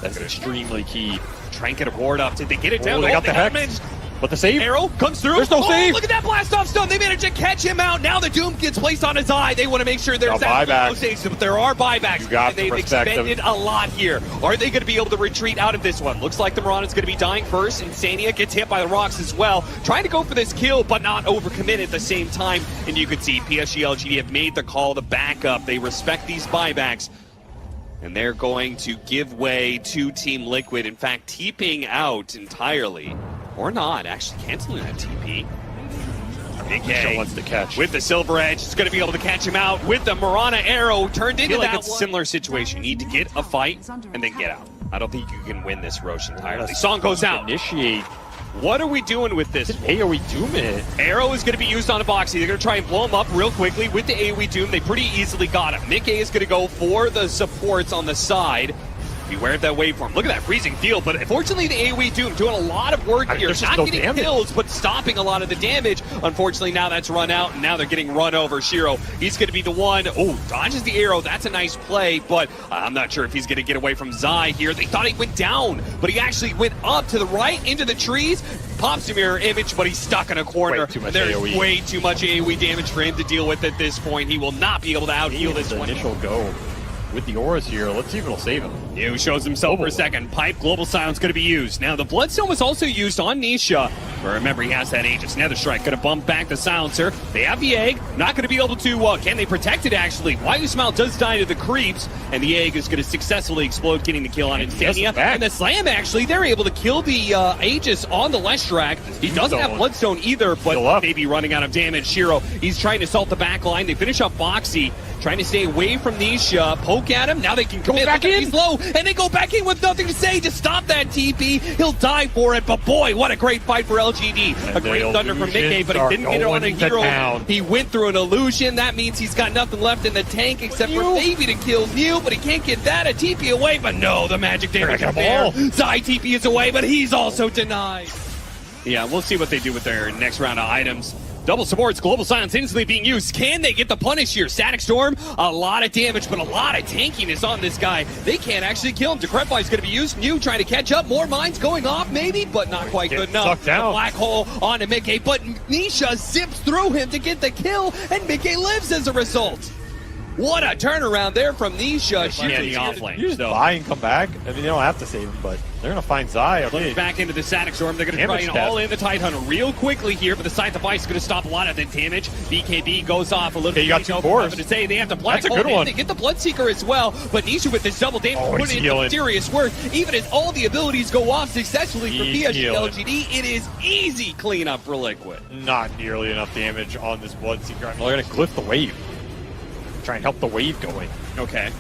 That's extremely key. Try and get a ward up. Did they get it down? Oh, they got the Hex. But the save? Arrow comes through. There's no save. Look at that blast off stun. They managed to catch him out. Now the Doom gets placed on his eye. They want to make sure there's no saves, but there are buybacks. And they've expended a lot here. Are they going to be able to retreat out of this one? Looks like the Mirana's going to be dying first. Insania gets hit by the rocks as well. Trying to go for this kill, but not overcommit at the same time. And you can see PSG LGD have made the call to back up. They respect these buybacks. And they're going to give way to Team Liquid. In fact, TPing out entirely. Or not, actually canceling that TP. Big wants to catch. With the Silver Edge, is going to be able to catch him out with the Mirana arrow turned into that. It's a similar situation. You need to get a fight and then get out. I don't think you can win this Roche entirely. Song goes out. Initiate. What are we doing with this? AoE Doom it. Arrow is going to be used on a Boxy. They're going to try and blow him up real quickly with the AoE Doom. They pretty easily got him. Mickey is going to go for the supports on the side. Beware of that waveform. Look at that freezing field, but unfortunately the AoE Doom doing a lot of work here. Not getting kills, but stopping a lot of the damage. Unfortunately, now that's run out, and now they're getting run over. Shiro, he's going to be the one. Oh, dodges the arrow. That's a nice play, but I'm not sure if he's going to get away from Zai here. They thought he went down, but he actually went up to the right into the trees. Pops a mirror image, but he's stuck in a corner. There's way too much AoE damage for him to deal with at this point. He will not be able to out-heal this one. Initial go. With the auras here, let's see if it'll save him. New shows himself for a second. Pipe Global Silence going to be used. Now, the Bloodstone was also used on Nisha. But remember, he has that Aegis Nether Strike. Going to bump back the Silencer. They have the Egg. Not going to be able to, can they protect it, actually? Why Smile does die to the creeps. And the Egg is going to successfully explode, getting the kill on Insania. And the Slam, actually, they're able to kill the Aegis on the Leshrac. He doesn't have Bloodstone either, but maybe running out of damage. Shiro, he's trying to assault the back line. They finish up Boxy. Trying to stay away from Nisha. Poke at him. Now they can commit. Back in. He's low, and they go back in with nothing to say to stop that TP. He'll die for it, but boy, what a great fight for LGD. And a great thunder from Mickey, but he didn't get it on a hero. He went through an illusion. That means he's got nothing left in the tank except for maybe to kill Neil, but he can't get that. A TP away, but no, the magic damage is there. Zai TP is away, but he's also denied. Yeah, we'll see what they do with their next round of items. Double supports, Global Silence instantly being used. Can they get the punish here? Static Storm, a lot of damage, but a lot of tankiness on this guy. They can't actually kill him. Decrepify is going to be used. New trying to catch up. More mines going off, maybe, but not quite good enough. The black hole onto Mickey, but Nisha zips through him to get the kill, and Mickey lives as a result. What a turnaround there from Nisha. She's in the offlane. You just buy and come back. I mean, you don't have to save him, but they're going to find Zai. Back into the Static Storm. They're going to try and all in the Tidehunter real quickly here, but the Scythe of Ice is going to stop a lot of the damage. BKB goes off a little bit. You got 2 cores. To say they have to black hole. That's a good one. They get the Bloodseeker as well, but Nisha with this double damage put in some serious work. Even as all the abilities go off successfully for PSG LGD, it is easy cleanup for Liquid. Not nearly enough damage on this Bloodseeker. I mean, they're going to cliff the wave. Try and help the wave going. Okay.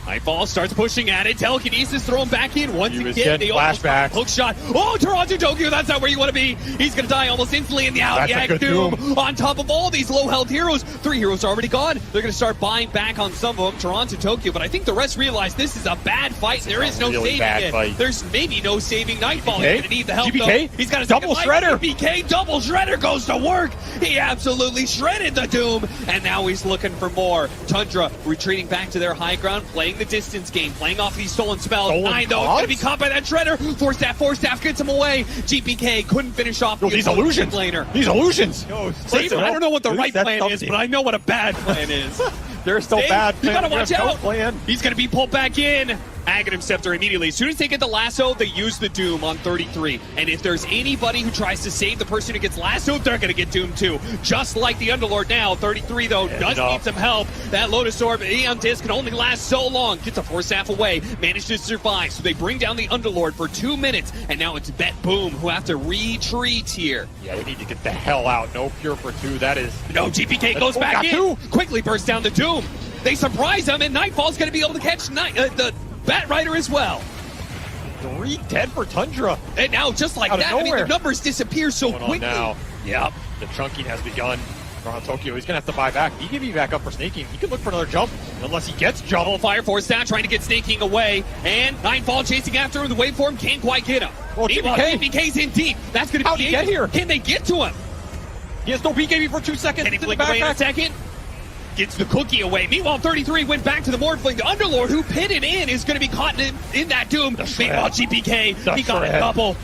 Nightfall starts pushing at it. Telekinesis throw him back in once again. They flashback. Hook shot. Oh, Toronto Tokyo, that's not where you want to be. He's going to die almost instantly in the out. Yeah, Doom on top of all these low health heroes. 3 heroes are already gone. They're going to start buying back on some of them. Toronto Tokyo, but I think the rest realize this is a bad fight. There is no saving it. There's maybe no saving Nightfall. He's going to need the help though. He's got a double shredder. GPK double shredder goes to work. He absolutely shredded the Doom, and now he's looking for more. Tundra retreating back to their high ground, playing the distance game. Playing off these stolen spells. Nine, though, going to be caught by that shredder. Force staff gets him away. GPK couldn't finish off these illusions. These illusions. I don't know what the right plan is, but I know what a bad plan is. They're still bad. You gotta watch out. He's going to be pulled back in. Aghanim Scepter immediately. As soon as they get the lasso, they use the Doom on 33. And if there's anybody who tries to save the person who gets lassoed, they're going to get Doom too. Just like the Underlord now. 33, though, does need some help. That Lotus Orb, Aeon Disc can only last so long. Gets a Force Staff away. Managed to survive. So they bring down the Underlord for 2 minutes. And now it's Bet Boom who have to retreat here. Yeah, they need to get the hell out. No Pure for 2. That is... No, GPK goes back in. Quickly bursts down the Doom. They surprise him, and Nightfall's going to be able to catch the Bat Rider as well. 3 dead for Tundra. And now, just like that, I mean, the numbers disappear so quickly. Now. Yep. The chunking has begun. Toronto Tokyo, he's going to have to buy back. He can be back up for snaking. He could look for another jump, unless he gets jump. Fire Force Stat trying to get snaking away. And Nightfall chasing after him. The waveform can't quite get him. Well, GPK's in deep. That's going to be How'd he get here? Can they get to him? He has no BKB for 2 seconds. Can he blink away in a second? gets the cookie away. Meanwhile, 33 went back to the Morphling. The Underlord, who pitted in, is going to be caught in that Doom. Meanwhile, GPK, he got a double.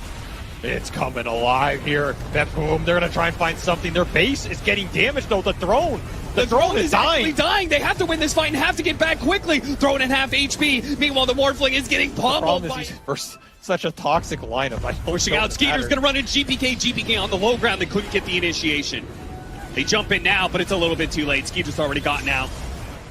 It's coming alive here. That boom, they're going to try and find something. Their base is getting damaged, though. The throne. The throne is dying. They have to win this fight and have to get back quickly. Throne at half HP. Meanwhile, the Morphling is getting pummeled. For such a toxic lineup. Pushing out. Skeeter's going to run in GPK on the low ground. They couldn't get the initiation. They jump in now, but it's a little bit too late. Skeeter's already gotten out.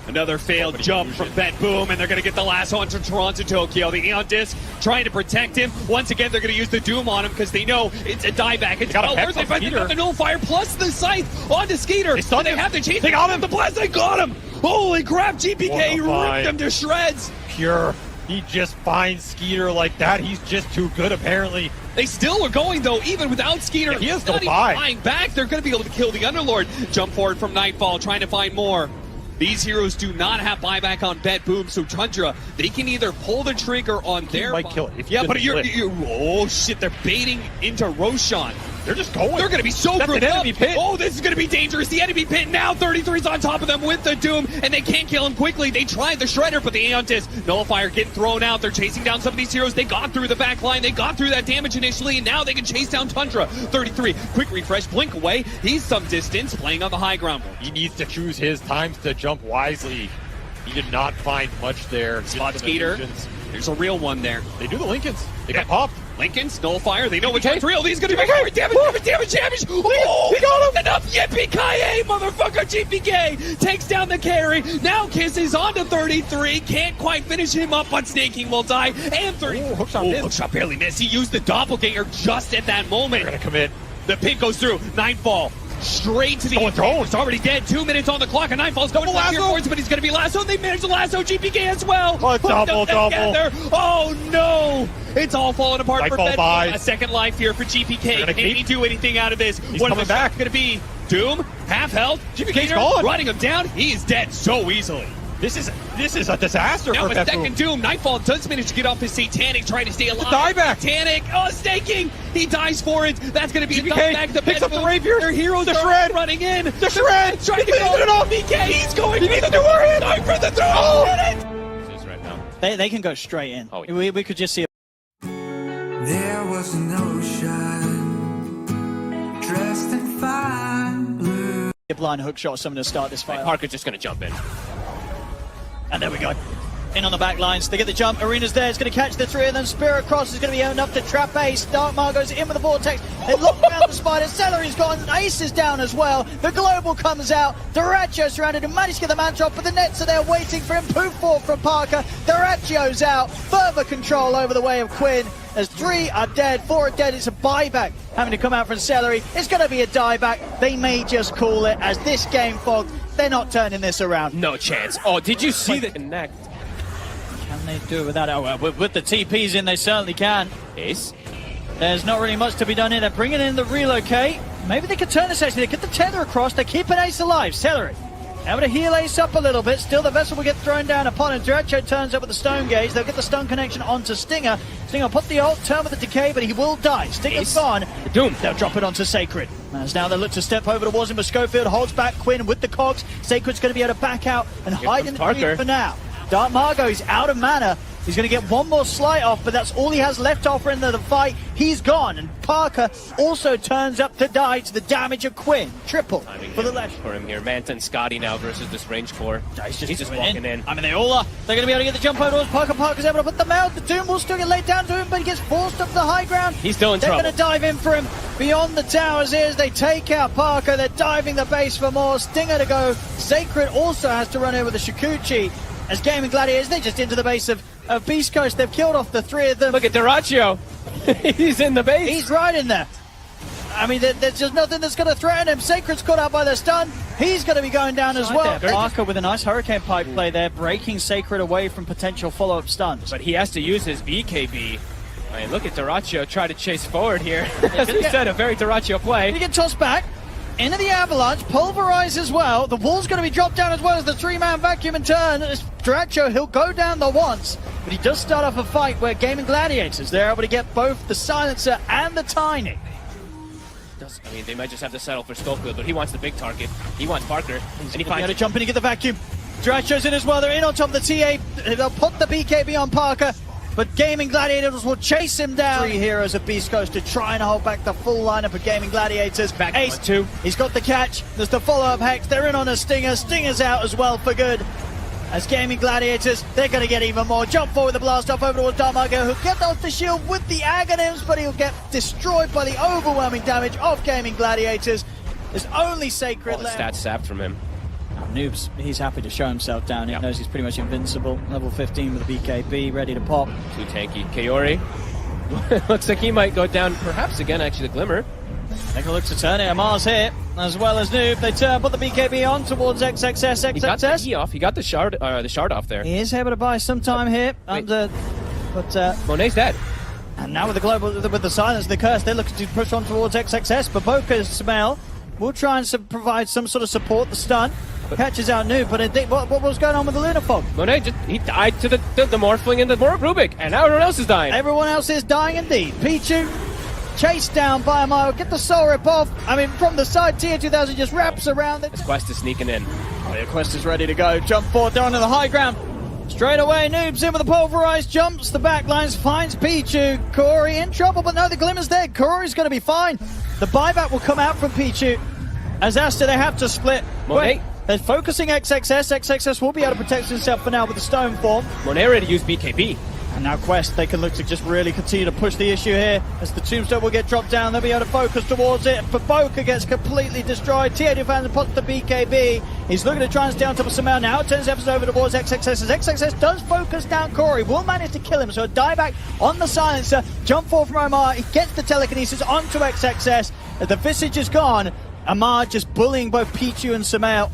Another failed jump from Bet Boom, and they're going to get the last one to Toronto Tokyo. The Aeon Disc trying to protect him. Once again, they're going to use the Doom on him because they know it's a dieback. It's not worth it, but they got the Nullifier plus the Scythe onto Skeeter. They have to chase. They got him. The blast, they got him. Holy crap, GPK ripped him to shreds. Pure. He just finds Skeeter like that. He's just too good, apparently. They still were going, though, even without Skeeter. He has no buy. Flying back. They're going to be able to kill the Underlord. Jump forward from Nightfall, trying to find more. These heroes do not have buyback on Bet Boom, so Tundra, they can either pull the trigger on their... might kill it. Yeah, but oh shit, they're baiting into Roshan. They're just going. They're going to be so grouped up. Pit. Oh, this is going to be dangerous. The enemy pit now. 33's on top of them with the Doom, and they can't kill him quickly. They tried the Shredder, but the Aeon Disc, Nullifier getting thrown out. They're chasing down some of these heroes. They got through the back line. They got through that damage initially, and now they can chase down Tundra. 33, quick refresh, blink away. He's some distance, playing on the high ground. He needs to choose his times to jump wisely. He did not find much there. Spot Skeeter. There's a real one there. They do the Lincolns. They got popped. Lincolns, Nullifier, they know which one's real. These going to be damage. Oh, he got him. Enough. Yippee-ki-yay, motherfucker. GPK takes down the carry. Now kisses onto 33. Can't quite finish him up, but Snaking will die. And 30. Hookshot barely missed. He used the doppelganger just at that moment. They're going to commit. The pin goes through. Nightfall. Straight to the throne. It's already dead. 2 minutes on the clock, and Nightfall's going to here forwards, but he's going to be lassoed. They managed to lasso GPK as well. Double. Oh no! It's all falling apart for Ben. A second life here for GPK. Can he do anything out of this? What is back going to be? Doom, half health. GPK's gone. Running him down. He's dead so easily. This is a disaster now for a second Doom. Nightfall does manage to get off his Satanic, trying to stay alive. Dieback. Satanic. Oh, Staking. He dies for it. That's going to be GPK a back to picks up the Rapier. Their heroes the are shred. running in. The shred. Trying to get it off. BK. He's going. He needs to do it. Going for the throw. Right now. They can go straight in. Oh, yeah. We could just see. There was an ocean dressed in fine blue. A blind hook shot, someone to start this fight. Parker's just going to jump in. And there we go. In on the back lines. They get the jump. Arena's there. It's going to catch the three of them. Spirit Cross is going to be enough to trap Ace. Dark Margot's in with the Vortex. They lock down the Spider. Celery's gone. Ace is down as well. The Global comes out. Duracho surrounded and managed to get the man drop, but the Nets are there waiting for him. Poof forward from Parker. Duracho's out. Further control over the way of Quinn. As 3 are dead, 4 are dead. It's a buyback having to come out from Celery. It's going to be a dieback. They may just call it as this game fogged. They're not turning this around. No chance. Oh, did you see the connect? Can they do it without it? Oh, with the TPs in, they certainly can. Ace? There's not really much to be done here. They're bringing in the relocate. Maybe they could turn this actually. They get the tether across. They're keeping Ace alive. Celery able to heal Ace up a little bit. Still, the vessel will get thrown down upon him. Duracho turns up with the stone gauge. They'll get the stun connection onto Stinger. Stinger will put the ult, turn with the decay, but he will die. Stinger's gone. Doom. They'll drop it onto Sacred. As now they look to step over towards him, but Schofield holds back Quinn with the cogs. Sacred's going to be able to back out and hide in the tree for now. Dark Margot is out of mana. He's going to get one more slight off, but that's all he has left to offer in the fight. He's gone, and Parker also turns up to die to the damage of Quinn. Triple for the left. For him here. Manta and Scotty now versus this range core. He's just walking in. I mean, they all are. They're going to be able to get the jump over towards Parker. Parker's able to put them out. The Doom will still get laid down to him, but he gets forced up the high ground. He's still in trouble. They're going to dive in for him beyond the towers here as they take out Parker. They're diving the base for more. Stinger to go. Sacred also has to run in with the Shikuchi. As Gaming Gladiators, they're just into the base of Beast Coast. They've killed off the 3 of them. Look at Duracho. He's in the base. He's right in there. I mean, there's just nothing that's going to threaten him. Sacred's caught out by the stun. He's going to be going down as well. Parker with a nice Hurricane Pipe play there, breaking Sacred away from potential follow-up stuns. But he has to use his BKB. I mean, look at Duracho try to chase forward here. As we said, a very Duracho play. He gets tossed back. Into the avalanche, pulverize as well. The wall's going to be dropped down as well as the 3-man vacuum in turn. Duracho, he'll go down the once, but he does start off a fight where Gaming Gladiators, they're able to get both the silencer and the tiny. I mean, they might just have to settle for Schofield, but he wants the big target. He wants Parker. And he finds to jump in and get the vacuum. Dratcho's in as well. They're in on top of the TA. They'll put the BKB on Parker, but Gaming Gladiators will chase him down. 3 heroes of Beast Coast to try and hold back the full lineup of Gaming Gladiators. Back Ace 2. He's got the catch. There's the follow-up Hex. They're in on a Stinger. Stinger's out as well for good. As Gaming Gladiators, they're going to get even more. Jump forward, the blast off over towards Darmago, who'll get off the shield with the Aghanims, but he'll get destroyed by the overwhelming damage of Gaming Gladiators. There's only Sacred all the left. stats sapped from him. Noobs, he's happy to show himself down. He Yep. knows he's pretty much invincible. Level 15 with a BKB, ready to pop. Too tanky. Kaori. Looks like he might go down, perhaps again, actually, the Glimmer. Take a look to turn it. Mars here, as well as Noob. They turn, put the BKB on towards XXS. He got the XXS. E off. He got the shard off there. He is able to buy some time here. But Monet's dead. and now with the global, with the silence, the curse, they're looking to push on towards XXS. Baboka's smell will try and provide some sort of support. The stun catches out Noob, but what was going on with the Lunar Fog? Monet, he died to the Morphling and the Rubik, and now everyone else is dying. Everyone else is dying indeed. Pichu chased down by a mile. Get the soul rip off. I mean, from the side, Tier 2000 just wraps around it. This Quest is sneaking in. Oh, yeah, Quest is ready to go. Jump forward, they're onto the high ground. Straight away, Noob's in with the pulverized, jumps the backlines, finds Pichu. Corey in trouble, but no, the Glimmer's there. Corey's going to be fine. The buyback will come out from Pichu. As Asta, they have to split. Monet. Wait, they're focusing XXS. XXS will be able to protect himself for now with the stone form. Monet ready to use BKB. And now Quest, they can look to just really continue to push the issue here. As the tombstone will get dropped down, they'll be able to focus towards it. Baboka gets completely destroyed. T80 fans puts the BKB. He's looking to try and stay on top of Samel now. Turns efforts over towards XXS. As XXS does focus down Corey, will manage to kill him. So a dieback on the silencer. Jump forward from Omar. He gets the telekinesis onto XXS. As the visage is gone, Amar just bullying both Pichu and Samel.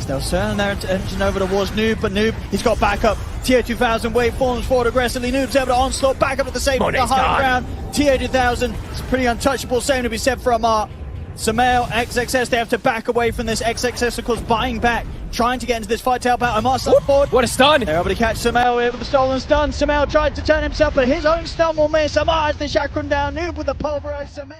They'll turn their attention over towards Noob, but Noob, he's got backup. Tier 2000 wave forms forward aggressively. Noob's able to onslaught, back up at the same the high ground. Tier 2000, it's pretty untouchable. Same to be said for Amar. Samel, XXS, they have to back away from this. XXS, of course, buying back, trying to get into this fight to help out. Amar slipped forward. What a stun! They're able to catch Samel with the stolen stun. Samel tried to turn himself, but his own stun will miss. Amar has the chakram down. Noob with the pulverized Samel.